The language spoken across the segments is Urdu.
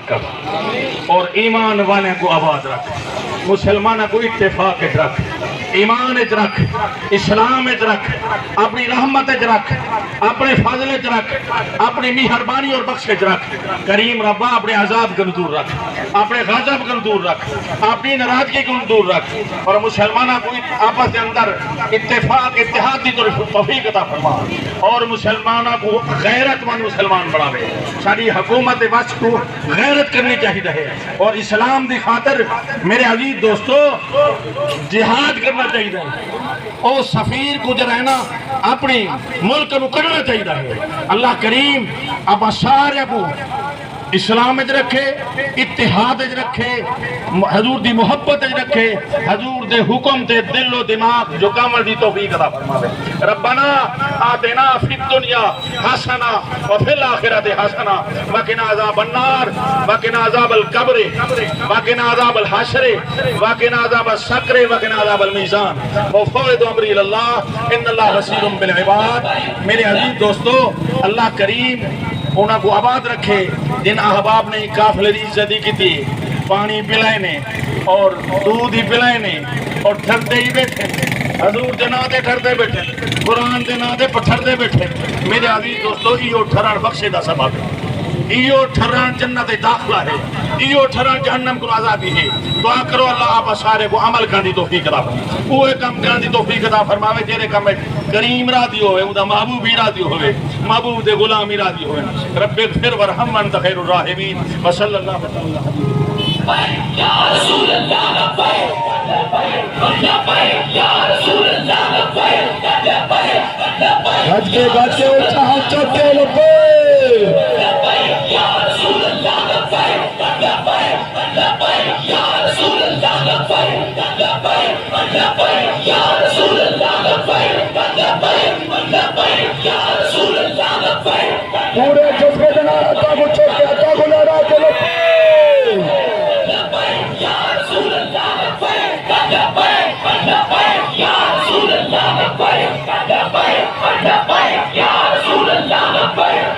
کر اور ایمان والے کو آباد رکھ، مسلمانوں کو اتفاق رکھ، ایمان رکھ، اسلام رکھ، اپنی رحمت رکھ، اپنے فضل رکھ، اپنی مہربانی اور بخش رکھ۔ کریم ربا اپنے عذاب کو دور رکھ، اپنے غضب کو دور رکھ، اپنی ناراضگی کو دور رکھ، اور مسلمانوں کو آپس کے اندر اتفاق اتحادی توفیق عطا فرما، اور مسلمانوں کو غیرت مند مسلمان بناوے۔ ساری حکومت وقت کو غیرت کرنی چاہیے ہے، اور اسلام دی خاطر میرے عزیز دوستو جہاد کرنا چاہیے، اور سفیر کو جو رہنا اپنی ملک کو کرنا چاہیے ہے۔ اللہ کریم اب سارے کو اسلام رکھے، اتحاد رکھے، حضور دی محبت رکھے، حضور دے حکم تے دل و دماغ جو کامل دی توفیق عطا فرماوے۔ ربنا آتنا فی الدنیا حسنہ وفی الآخرۃ حسنہ وقنا عذاب النار وقنا عذاب القبر وقنا عذاب الحشر وقنا عذاب السقر وقنا عذاب المیزان وفوض امری اللہ ان اللہ بصیر بالعباد۔ میرے عزیز دوستو اللہ کریم انہوں کو آباد رکھے جن احباب نے قافلے دی عزتی کی تھی، پانی پلائے نے اور دودھ ہی پلائے نے اور ٹھرتے ہی بیٹھے، حضور دے نا دے ٹھرتے بیٹھے، قرآن دے نا دے پٹھرتے بیٹھے۔ میرے عزیز دوستو ایو ٹھران بخشے دا سبب ہے، ایو ٹھران جنت داخلہ ہے، ایو ٹھران جہنم کو عذابی ہے۔ دعا کرو اللہ آپ سارے کو عمل کرنے دی توفیق عطا فرمائے، وہ کم کرنے دی توفیق عطا فرماوے جیرے کم کریم راضی ہوئے، اُدا محبوب بھی راضی ہوئے، محبوب دے غلام بھی راضی ہوئے۔ رب اغفر ورحم انت خیر الراحمین وصلی اللہ علیہ یا رسول اللہ لبیک یا رسول اللہ لبیک گج کے اٹھا ہاتھ چک کے لبیک یا رسول اللہ لبیک یا رسول اللہ لبیک یا رسول اللہ لبیک یا رسول اللہ لبیک۔ پورے جذبے کے نعرہ تاغو چک کے تاغو لہرا کے لبیک یا رسول اللہ لبیک یا رسول اللہ لبیک یا رسول اللہ لبیک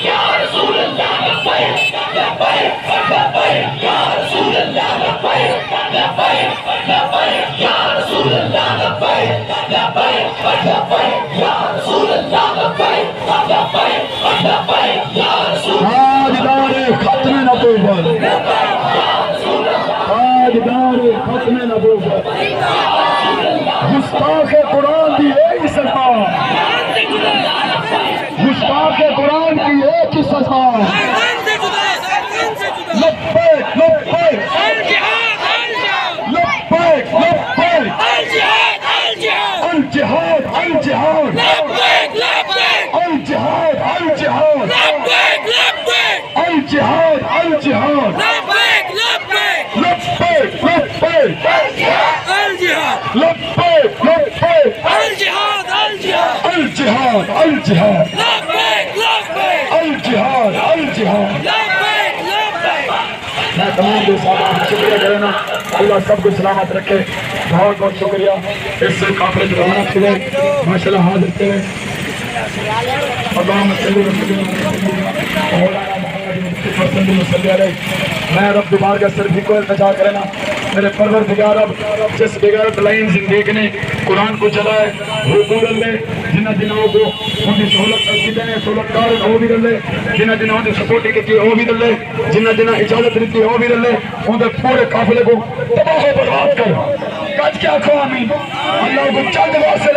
یا رسول اللہ لبیک یا رسول اللہ لبیک یا رسول اللہ لبیک یا رسول اللہ لبیک یا رسول تاجدار ختم نبوت، تاجدار ختم نبوت، گستاخ قرآن کی ایک سزا، گستاخ قرآن کی ایک ہی سزا، لبیک لبیک لبیک لبیک الجہاد الجہاد الجہاد الجہاد الجہاد الجہاد لبیک لبیک لبیک الجہاد الجہاد الجہاد الجہاد الجہاد۔ میں تمام دو صاحبہ شکریہ کرنا، اللہ سب کو سلامت رکھے، بہت بہت شکریہ۔ اس سے کافر روانہ تھے ماشاءاللہ حاضر تھے، اللہم صلی علیہ۔ میں رب دوبار کا صرف ہی کو التجا کرنا، میرے پروردگار اب جس بغیر لائن زندگی نے قرآن کو چلائے حقوق اللہ جنہ جنہوں کو ان کی سہولت رکھی ہیں، سہولت کار وہ بھی دلے، جنہ جنہوں نے سپورٹ کی وہ بھی دلے، جنہ جنہ اجازت دیتی وہ بھی دلے، ان کے پورے قافلے کو تباہ و برباد کر۔ کج کیا کھو آمین، اللہ کو چند واسطے